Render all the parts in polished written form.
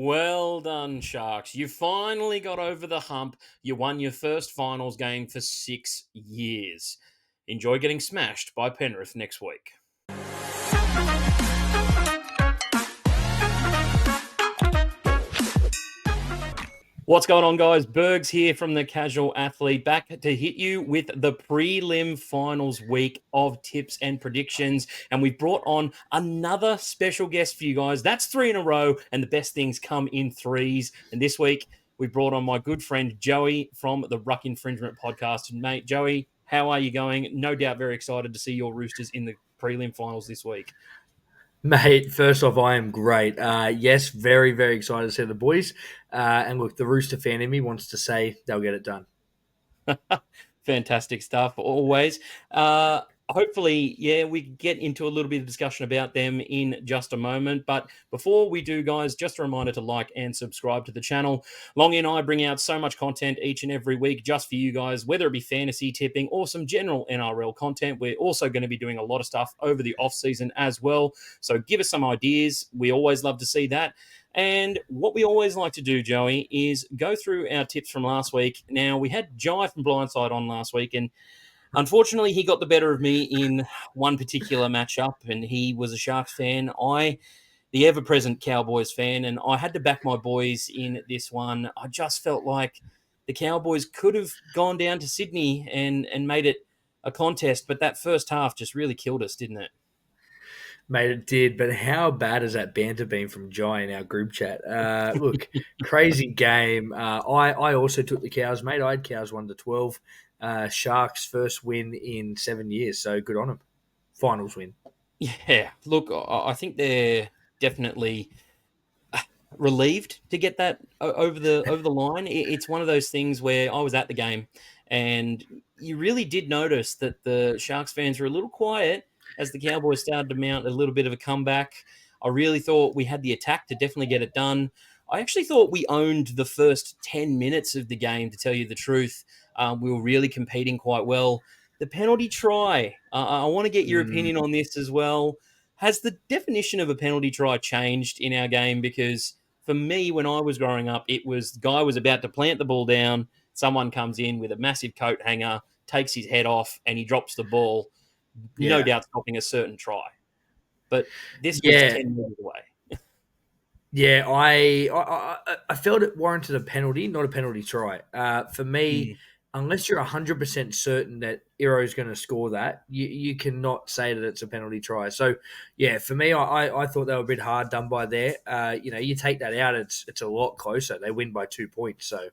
Well done, Sharks. You finally got over the hump. You won your first finals game for 6 years. Enjoy getting smashed by Penrith next week. What's going on, guys? Burgz here from the Casual Athlete, back to hit you with the prelim finals week of tips and predictions. And we've brought on another special guest for you guys. That's 3 in a row, and the best things come in threes. And this week, we brought on my good friend Joey from the Ruck Infringement Podcast. And mate, Joey, how are you going? No doubt very excited to see your Roosters in the prelim finals this week. Mate, first off, I am great. Yes, very, very excited to see the boys. And look, the Rooster fan in me wants to say they'll get it done. Fantastic stuff, always. Hopefully, we get into a little bit of discussion about them in just a moment. But before we do, guys, just a reminder to like and subscribe to the channel. Longy and I bring out so much content each and every week just for you guys, whether it be fantasy tipping or some general NRL content. We're also going to be doing a lot of stuff over the off-season as well. So give us some ideas. We always love to see that. And what we always like to do, Joey, is go through our tips from last week. Now, we had Jai from Blindside on last week, and unfortunately, he got the better of me in one particular matchup, and he was a Sharks fan. The ever-present Cowboys fan, and I had to back my boys in this one. I just felt like the Cowboys could have gone down to Sydney and made it a contest, but that first half just really killed us, didn't it? Mate, it did. But how bad has that banter been from Jai in our group chat? Look, crazy game. I also took the Cows, mate. I had Cows 1-12. Sharks' first win in 7 years, so good on them. Finals win. Yeah, look, I think they're definitely relieved to get that over the line. It's one of those things where I was at the game, and you really did notice that the Sharks fans were a little quiet as the Cowboys started to mount a little bit of a comeback. I really thought we had the attack to definitely get it done. I actually thought we owned the first 10 minutes of the game, to tell you the truth. We were really competing quite well. The penalty try, I want to get your opinion on this as well. Has the definition of a penalty try changed in our game? Because for me, when I was growing up, it was the guy was about to plant the ball down, someone comes in with a massive coat hanger, takes his head off, and he drops the ball, no doubt stopping a certain try. But this was 10 minutes away. Yeah, I felt it warranted a penalty, not a penalty try. For me, unless you're 100% certain that Iro's going to score that, you cannot say that it's a penalty try. So, yeah, for me, I thought they were a bit hard done by there. You take that out, it's a lot closer. They win by 2 points. So,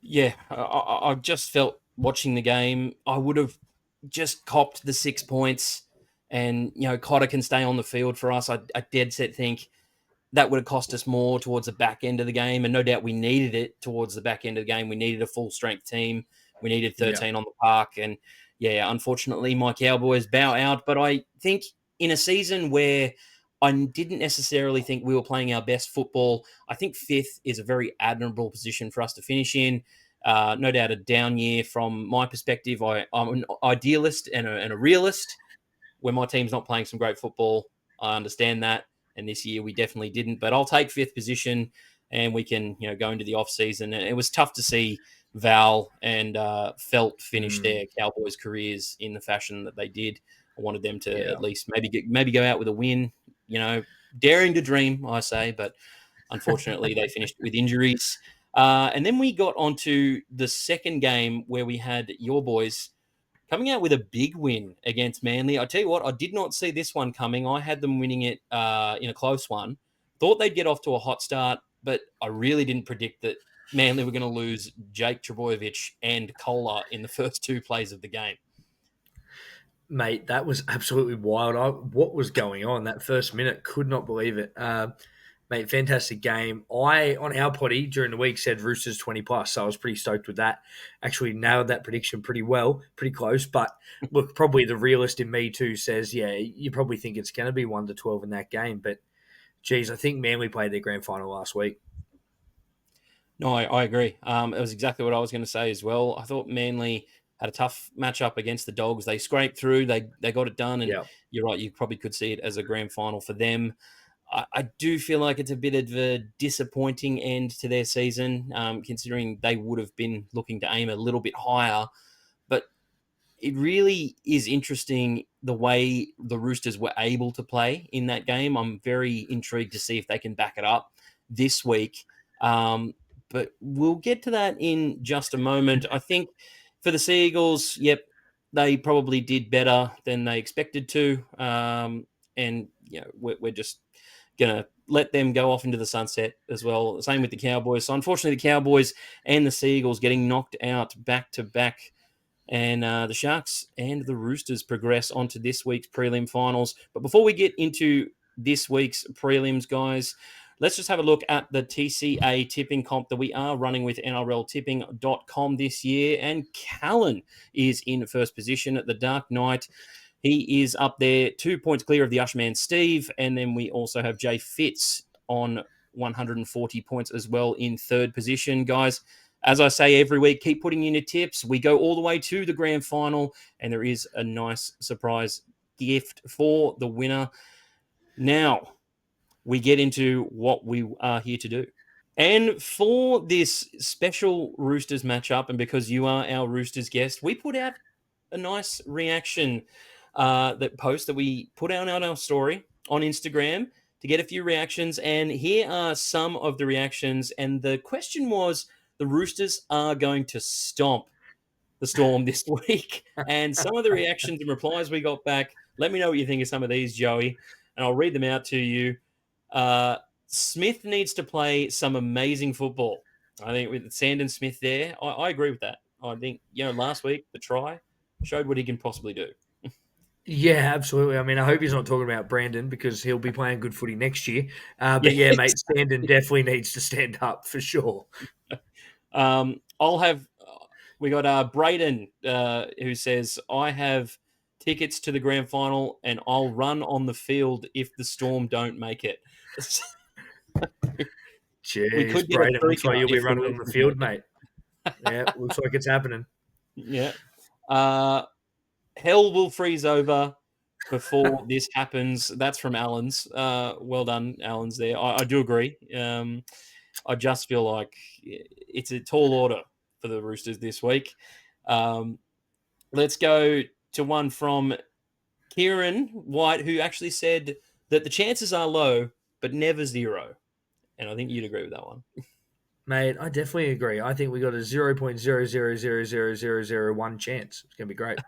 yeah, I just felt watching the game, I would have just copped the 6 points, and Cotter can stay on the field for us. I dead set think that would have cost us more towards the back end of the game, and no doubt we needed it towards the back end of the game. We needed a full strength team. We needed 13 on the park, and unfortunately, my Cowboys bow out. But I think in a season where I didn't necessarily think we were playing our best football, I think fifth is a very admirable position for us to finish in. No doubt a down year from my perspective. I'm an idealist and a realist. When my team's not playing some great football, I understand that. And this year we definitely didn't. But I'll take fifth position, and we can go into the off season. And it was tough to see Val and Felt finish their Cowboys careers in the fashion that they did. I wanted them to at least maybe go out with a win. Daring to dream, I say, but unfortunately they finished with injuries. And then we got onto the second game where we had your boys coming out with a big win against Manly. I tell you what, I did not see this one coming. I had them winning it in a close one. Thought they'd get off to a hot start, but I really didn't predict that Manly were going to lose Jake Trbojevic and Kohler in the first 2 plays of the game. Mate, that was absolutely wild. What was going on that first minute? Could not believe it. Mate, fantastic game. I, on our potty during the week, said Roosters 20+, so I was pretty stoked with that. Actually nailed that prediction pretty well, pretty close. But look, probably the realist in me too says, you probably think it's going to be 1-12 in that game. But, geez, I think Manly played their grand final last week. No, I agree. It was exactly what I was going to say as well. I thought Manly had a tough matchup against the Dogs. They scraped through. They got it done. And you're right, you probably could see it as a grand final for them. I do feel like it's a bit of a disappointing end to their season, considering they would have been looking to aim a little bit higher. But it really is interesting the way the Roosters were able to play in that game. I'm very intrigued to see if they can back it up this week. But we'll get to that in just a moment. I think for the Seagulls, yep, they probably did better than they expected to. And we're just going to let them go off into the sunset as well. Same with the Cowboys. So unfortunately, the Cowboys and the Seagulls getting knocked out back to back. And the Sharks and the Roosters progress onto this week's prelim finals. But before we get into this week's prelims, guys, let's just have a look at the TCA tipping comp that we are running with NRLtipping.com this year. And Callan is in first position at the Dark Knight. He is up there 2 points clear of the Ushman Steve. And then we also have Jay Fitz on 140 points as well in third position. Guys, as I say every week, keep putting in your tips. We go all the way to the grand final, and there is a nice surprise gift for the winner. Now, we get into what we are here to do. And for this special Roosters matchup, and because you are our Roosters guest, we put out a nice reaction that post that we put out on our story on Instagram to get a few reactions. And here are some of the reactions. And the question was, the Roosters are going to stomp the Storm this week. And some of the reactions and replies we got back, let me know what you think of some of these, Joey, and I'll read them out to you. Smith needs to play some amazing football. I think with Sandon Smith there, I agree with that. I think, last week, the try showed what he can possibly do. Yeah, absolutely. I mean, I hope he's not talking about Brandon because he'll be playing good footy next year. But yeah, mate, exactly. Sandon definitely needs to stand up for sure. We got Braden who says, I have tickets to the grand final and I'll run on the field if the Storm don't make it. Jeez, we could get Braden, looks like you'll be running on the field, mate. Yeah, looks like it's happening. Yeah. Hell will freeze over before this happens. That's from Allen's. Well done, Allen's there. I do agree. I just feel like it's a tall order for the Roosters this week. Let's go to one from Kieran White, who actually said that the chances are low, but never zero. And I think you'd agree with that one. Mate, I definitely agree. I think we got a 0.0000001 chance. It's going to be great.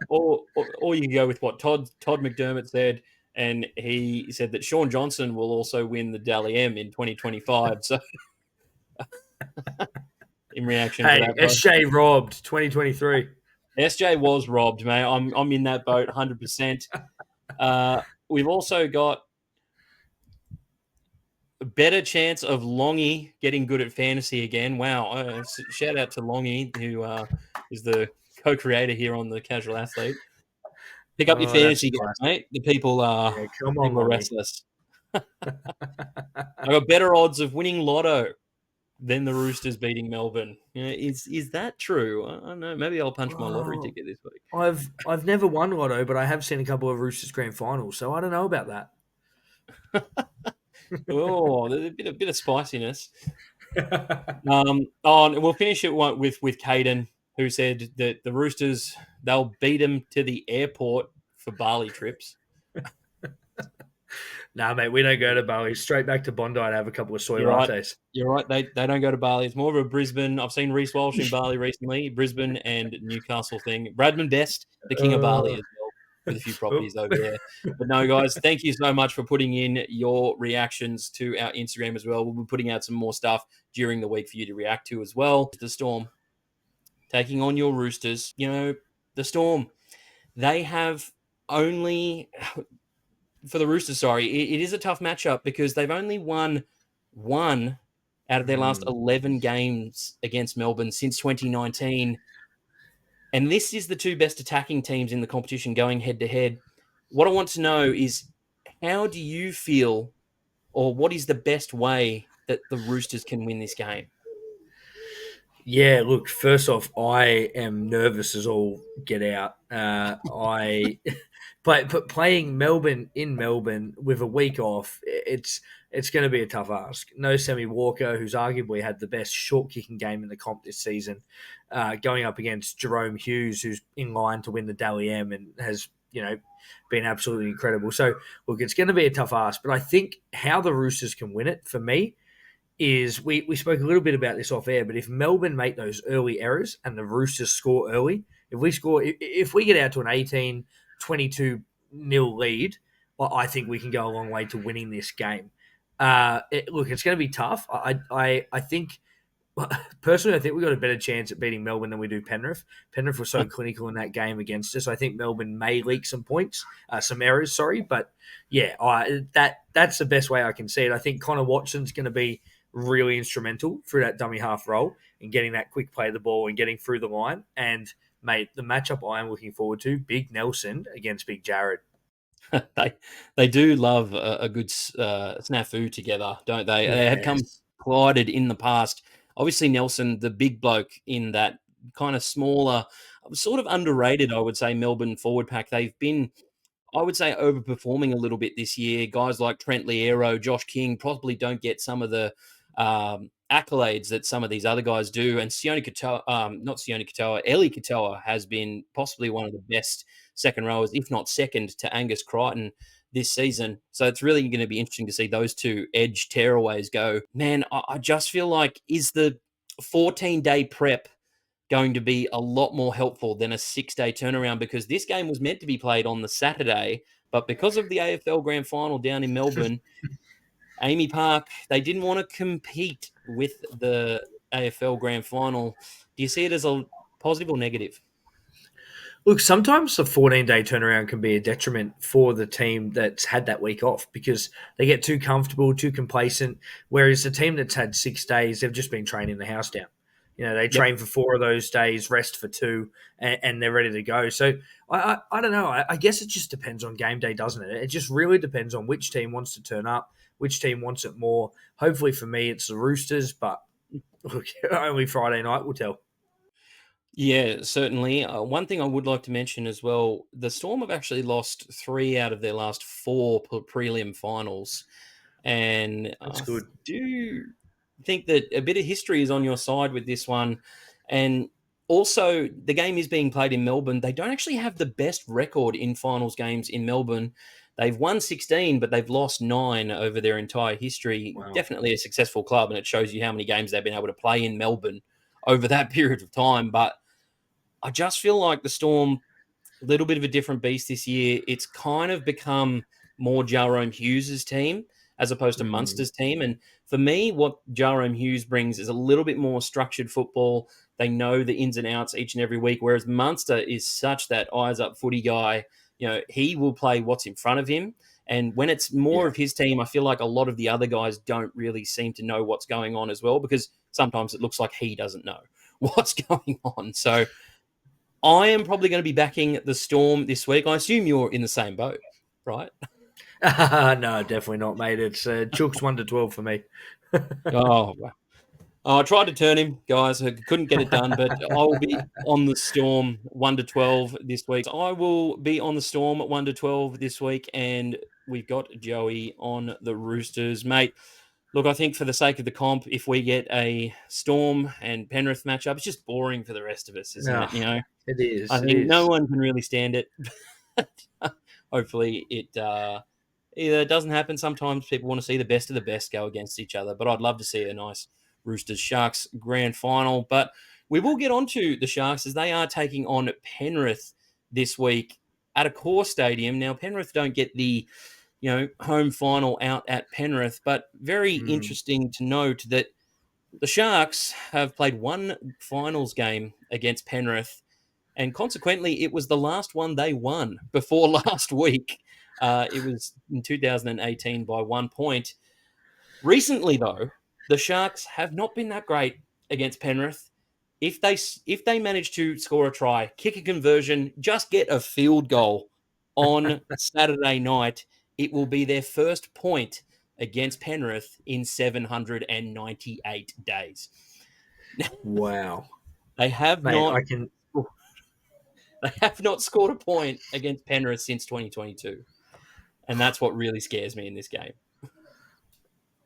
Or you can go with what Todd McDermott said, and he said that Sean Johnson will also win the Dally M in 2025. So, in reaction to that, SJ robbed 2023. SJ was robbed, mate. I'm in that boat 100%. We've also got a better chance of Longy getting good at fantasy again. Wow! Shout out to Longy, who is the co-creator here on the Casual Athlete. Pick up your fantasy game, mate. The people are restless. I got better odds of winning Lotto than the Roosters beating Melbourne. Is that true? I don't know. Maybe I'll punch my lottery ticket this week. I've never won Lotto, but I have seen a couple of Roosters grand finals, so I don't know about that. Oh, there's a bit of spiciness. We'll finish it with Caden, who said that the Roosters, they'll beat them to the airport for Bali trips. Nah, mate, we don't go to Bali. Straight back to Bondi to have a couple of soy lattes. You're right. They don't go to Bali. It's more of a Brisbane. I've seen Reece Walsh in Bali recently. Brisbane and Newcastle thing. Bradman Best, the king of Bali as well, with a few properties over there. But no, guys, thank you so much for putting in your reactions to our Instagram as well. We'll be putting out some more stuff during the week for you to react to as well. The Storm taking on your Roosters. The Storm, they have only... For the Roosters, sorry, it is a tough matchup because they've only won one out of their last 11 games against Melbourne since 2019. And this is the two best attacking teams in the competition going head-to-head. What I want to know is, how do you feel, or what is the best way that the Roosters can win this game? Yeah, look, first off, I am nervous as all get out. But playing Melbourne in Melbourne with a week off, it's going to be a tough ask. No Sammy Walker, who's arguably had the best short kicking game in the comp this season, going up against Jerome Hughes, who's in line to win the Dally M and has been absolutely incredible. So look, it's going to be a tough ask, but I think how the Roosters can win it for me is we spoke a little bit about this off air, but if Melbourne make those early errors and the Roosters score early, if we get out to an 18-22 nil lead, well, I think we can go a long way to winning this game. Look, it's going to be tough. I think personally, I think we got a better chance at beating Melbourne than we do Penrith. Penrith was so clinical in that game against us. I think Melbourne may leak some points, some errors. Sorry, but yeah, that's the best way I can see it. I think Connor Watson's going to be really instrumental through that dummy half role and getting that quick play of the ball and getting through the line. And mate, the matchup I am looking forward to: Big Nelson against Big Jared. they do love a good snafu together, don't they? They have come Yes. collided in the past. Obviously, Nelson, the big bloke in that kind of smaller, sort of underrated, I would say, Melbourne forward pack. They've been, I would say, overperforming a little bit this year. Guys like Trent Liero, Josh King probably don't get some of the accolades that some of these other guys do. And Sione Katoa, not Sione Katoa, Eli Katoa has been possibly one of the best second rowers, if not second, to Angus Crichton this season. So it's really going to be interesting to see those two edge tearaways go. Man, I just feel like, is the 14-day prep going to be a lot more helpful than a 6-day turnaround? Because this game was meant to be played on the Saturday, but because of the AFL Grand Final down in Melbourne, Amy Park, they didn't want to compete with the AFL Grand Final. Do you see it as a positive or negative? Look, sometimes the 14-day turnaround can be a detriment for the team that's had that week off because they get too comfortable, too complacent. Whereas the team that's had 6 days, they've just been training the house down. They Yep. train for 4 of those days, rest for 2, and they're ready to go. So I don't know. I guess it just depends on game day, doesn't it? It just really depends on which team wants to turn up, which team wants it more. Hopefully for me, it's the Roosters, but look, only Friday night will tell. Yeah, certainly. One thing I would like to mention as well, the Storm have actually lost 3 out of their last 4 prelim finals. And That's I good. do think that a bit of history is on your side with this one. And also, the game is being played in Melbourne. They don't actually have the best record in finals games in Melbourne. They've won 16, but they've lost 9 over their entire history. Wow. Definitely a successful club, and it shows you how many games they've been able to play in Melbourne over that period of time. But I just feel like the Storm, a little bit of a different beast this year. It's kind of become more Jarome Hughes' team as opposed to Mm, Munster's team. And for me, what Jarome Hughes brings is a little bit more structured football. They know the ins and outs each and every week, whereas Munster is such that eyes up footy guy. He will play what's in front of him. And when it's more yeah. of his team, I feel like a lot of the other guys don't really seem to know what's going on as well, because sometimes it looks like he doesn't know what's going on. So I am probably going to be backing the Storm this week. I assume you're in the same boat, right? No, definitely not, mate. It's Chook's 1-12 for me. Oh, wow. I tried to turn him, guys. I couldn't get it done, but I will be on the Storm 1-12 this week. I will be on the Storm 1-12 this week, and we've got Joey on the Roosters, mate. Look, I think for the sake of the comp, if we get a Storm and Penrith matchup, it's just boring for the rest of us, isn't No, it? it is. I It think no is. one can really stand it. Hopefully, it either doesn't happen. Sometimes people want to see the best of the best go against each other, but I'd love to see a nice Roosters Sharks grand final. But we will get on to the Sharks as they are taking on Penrith this week at a core stadium. Now, Penrith don't get the home final out at Penrith, but very Mm. interesting to note that the Sharks have played one finals game against Penrith, and consequently, it was the last one they won before last week. It was in 2018 by 1 point. Recently, though, the Sharks have not been that great against Penrith. If they manage to score a try, kick a conversion, just get a field goal on Saturday night, it will be their first point against Penrith in 798 days. Wow, They have mate. not. They have not scored a point against Penrith since 2022. And that's what really scares me in this game.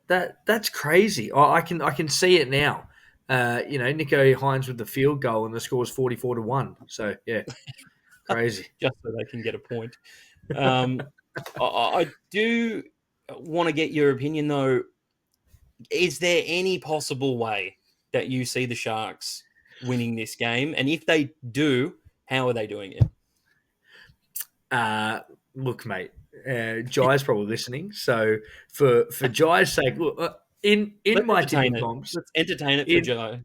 That's crazy. I can see it now. Nico Hines with the field goal and the score is 44-1. So yeah, crazy. Just so they can get a point. I do want to get your opinion, though. Is there any possible way that you see the Sharks winning this game? And if they do, how are they doing it? Look, mate, Jai's probably listening. So for Jai's sake, look, in my tipping comps, let's entertain it for Jai.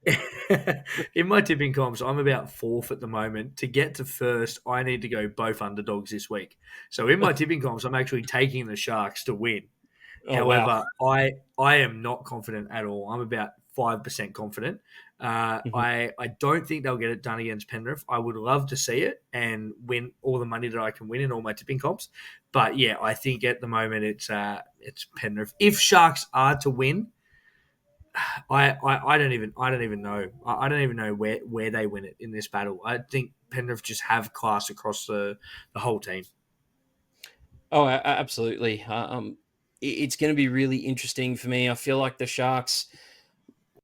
In my tipping comps, I'm about fourth at the moment. To get to first, I need to go both underdogs this week. So in my tipping comps, I'm actually taking the Sharks to win. Oh, However, wow. I am not confident at all. I'm about 5% confident. Mm-hmm. I don't think they'll get it done against Penrith. I would love to see it and win all the money that I can win in all my tipping comps. But yeah, I think at the moment it's Penrith. If Sharks are to win, I don't even know. I don't even know where they win it in this battle. I think Penrith just have class across the whole team. Oh, absolutely. It's going to be really interesting for me. I feel like the Sharks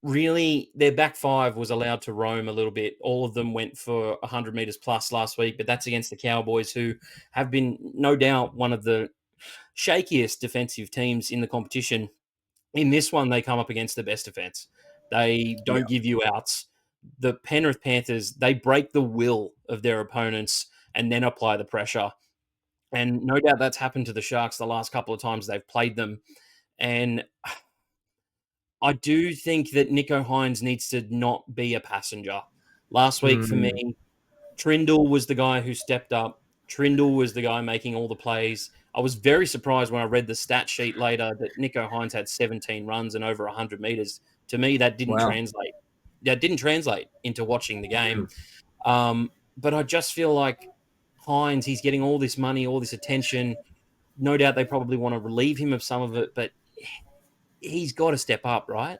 really, their back five was allowed to roam a little bit. All of them went for 100 meters plus last week, but that's against the Cowboys, who have been no doubt one of the shakiest defensive teams in the competition. In this one, they come up against the best defense. They don't give you outs. The Penrith Panthers, they break the will of their opponents and then apply the pressure. And no doubt that's happened to the Sharks the last couple of times they've played them. And I do think that Nico Hines needs to not be a passenger. Last week for me, Trindle was the guy who stepped up. Trindle was the guy making all the plays. I was very surprised when I read the stat sheet later that Nico Hines had 17 runs and over 100 meters. To me, that didn't translate. That didn't translate into watching the game. But I just feel like Hines, he's getting all this money, all this attention. No doubt they probably want to relieve him of some of it, but he's got to step up, right?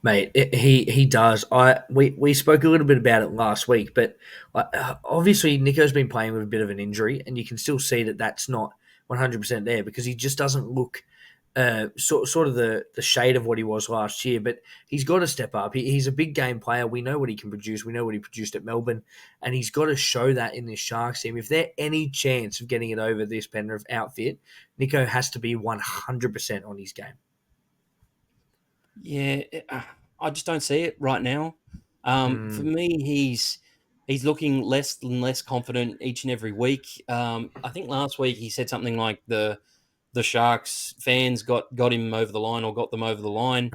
Mate, he does. We spoke a little bit about it last week, but obviously Nico's been playing with a bit of an injury, and you can still see that that's not 100% there because he just doesn't look sort of the shade of what he was last year. But he's got to step up. He's a big game player. We know what he can produce. We know what he produced at Melbourne, and he's got to show that in this Sharks team. If there's any chance of getting it over this Penrith outfit, Nico has to be 100% on his game. Yeah, I just don't see it right now. For me, he's looking less and less confident each and every week. I think last week he said something like the Sharks fans got him over the line or got them over the line.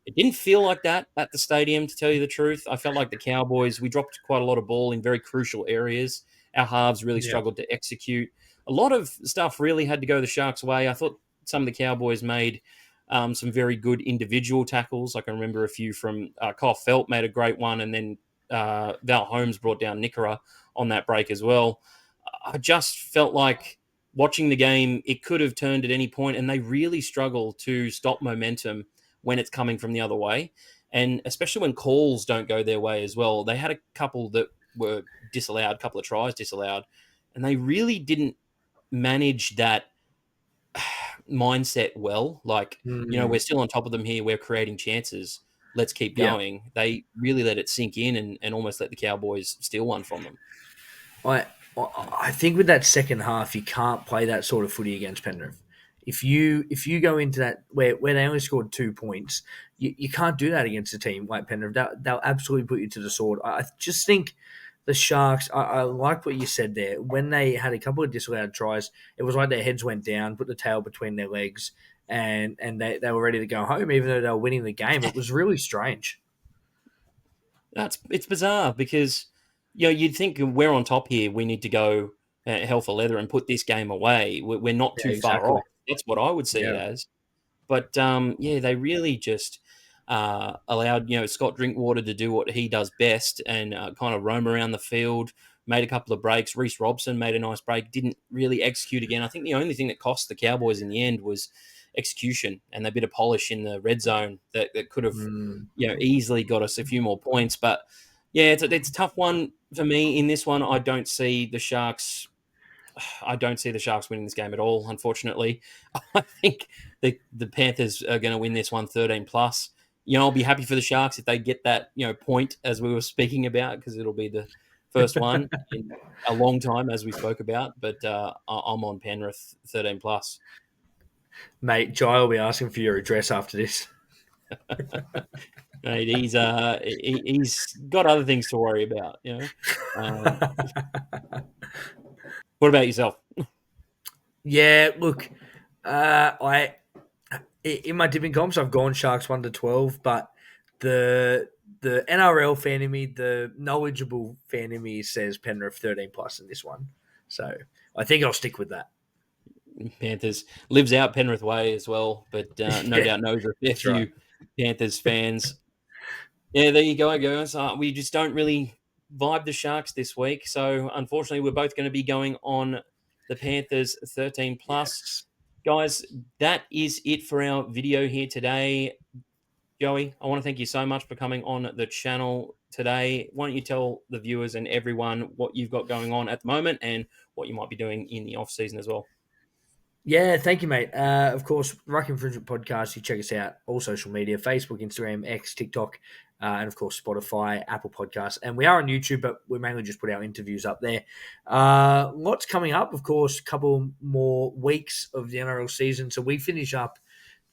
It didn't feel like that at the stadium, to tell you the truth. I felt like the Cowboys, we dropped quite a lot of ball in very crucial areas. Our halves really struggled to execute. A lot of stuff really had to go the Sharks' way. I thought some of the Cowboys made some very good individual tackles. I can remember a few from Kyle Felt made a great one, and then Val Holmes brought down Nickera on that break as well. I just felt like watching the game, it could have turned at any point, and they really struggle to stop momentum when it's coming from the other way, and especially when calls don't go their way as well. They had a couple that were disallowed, a couple of tries disallowed, and they really didn't manage that mindset well. Like, we're still on top of them here. We're creating chances. Let's keep going. Yeah. They really let it sink in and almost let the Cowboys steal one from them. I think with that second half, you can't play that sort of footy against Penrith. If you go into that where they only scored 2 points, you can't do that against a team like Penrith. They'll absolutely put you to the sword. I just think the Sharks, I like what you said there. When they had a couple of disallowed tries, it was like their heads went down, put the tail between their legs, and they were ready to go home, even though they were winning the game. It was really strange. It's bizarre because you'd think we're on top here. We need to go hell for leather and put this game away. We're not too far off. That's what I would see it as. But they really just allowed Scott Drinkwater to do what he does best and kind of roam around the field. Made a couple of breaks. Reece Robson made a nice break. Didn't really execute again. I think the only thing that cost the Cowboys in the end was execution and a bit of polish in the red zone that could have easily got us a few more points. But yeah, it's a tough one. For me, in this one, I don't see the Sharks. I don't see the Sharks winning this game at all. Unfortunately, I think the Panthers are going to win this one 13 plus. I'll be happy for the Sharks if they get that point as we were speaking about, because it'll be the first one in a long time, as we spoke about. But I'm on Penrith 13 plus. Mate, Jai will be asking for your address after this. Mate, he's got other things to worry about. What about yourself? Yeah, look, I in my dipping comps, I've gone Sharks 1-12, but the NRL fan in me, the knowledgeable fan in me, says Penrith 13 plus in this one. So I think I'll stick with that. Panthers lives out Penrith way as well, but no doubt knows a fair few right. Panthers fans. Yeah, there you go, guys. We just don't really vibe the Sharks this week, so unfortunately, we're both going to be going on the Panthers 13 plus. Yes. Guys, that is it for our video here today. Joey, I want to thank you so much for coming on the channel today. Why don't you tell the viewers and everyone what you've got going on at the moment and what you might be doing in the off season as well? Yeah, thank you, mate. Of course, Ruck Infringement Podcast. You check us out all social media: Facebook, Instagram, X, TikTok, and of course Spotify, Apple Podcasts. And we are on YouTube, but we mainly just put our interviews up there. Lots coming up, of course. A couple more weeks of the NRL season, so we finish up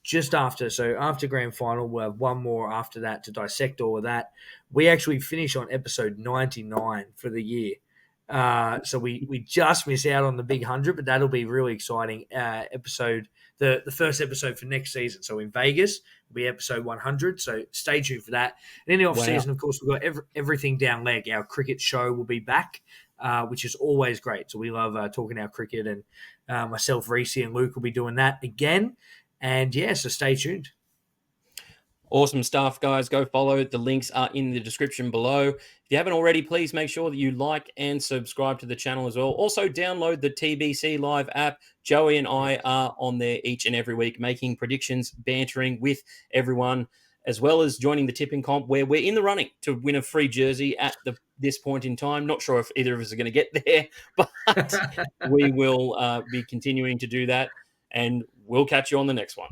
just after. So after grand final, we'll have one more after that to dissect all of that. We actually finish on episode 99 for the year. So we just miss out on the big 100, but that'll be really exciting episode. The first episode for next season. So in Vegas will be episode 100. So stay tuned for that. And in the off season, of course, we've got everything down leg. Our cricket show will be back, which is always great. So we love talking our cricket, and myself, Reese, and Luke will be doing that again. And yeah, so stay tuned. Awesome stuff, guys. Go follow. The links are in the description below. If you haven't already, please make sure that you like and subscribe to the channel as well. Also, download the TBC Live app. Joey and I are on there each and every week, making predictions, bantering with everyone, as well as joining the tipping comp, where we're in the running to win a free jersey at this point in time. Not sure if either of us are going to get there, but we will be continuing to do that, and we'll catch you on the next one.